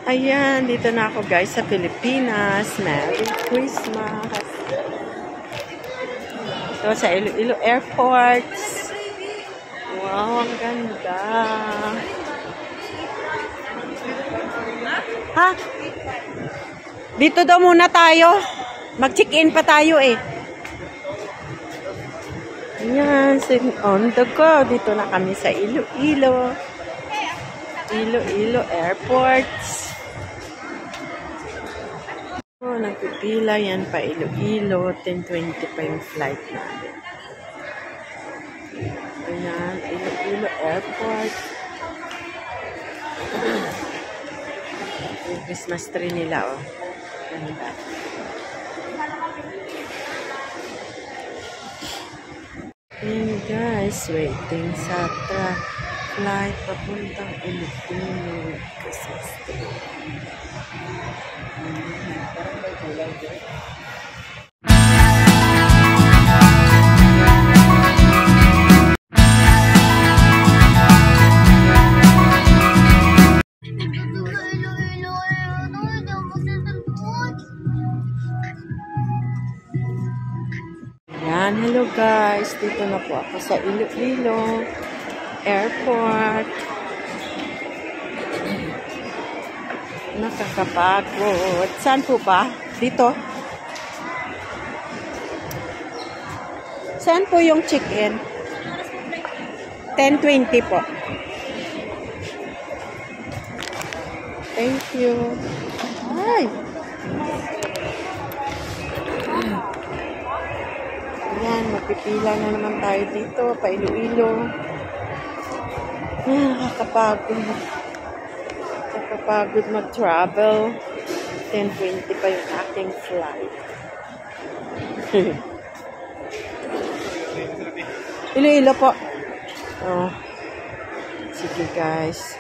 Ayan, dito na ako guys sa Pilipinas. Merry Christmas! Ito sa Iloilo Airport. Wow, ang ganda! Ha? Dito daw muna tayo. Mag-check-in pa tayo eh. Ayan, on the go. Dito na kami sa Iloilo. Iloilo Airport. Oh, nagpipila yan pa Iloilo. 10:20 pa yung flight namin. Ayan, Iloilo Airport. Yung Christmas tree nila, oh. Ganda. And guys, waiting sa flight papuntang Iloilo. Christmas tree. Parang may gulay din. Yan, hello guys. Dito na po ako sa Iloilo Airport. Nakakapagod. Saan po ba? Dito? Saan po yung check-in? 10:20 po. Thank you. Ay! Ayan, magpipila na naman tayo dito, pa Iloilo. Nakakapagod. Nakakapagod mag-travel. 10:20 pa yung aking flight. Iloilo po. Oh. Sige guys.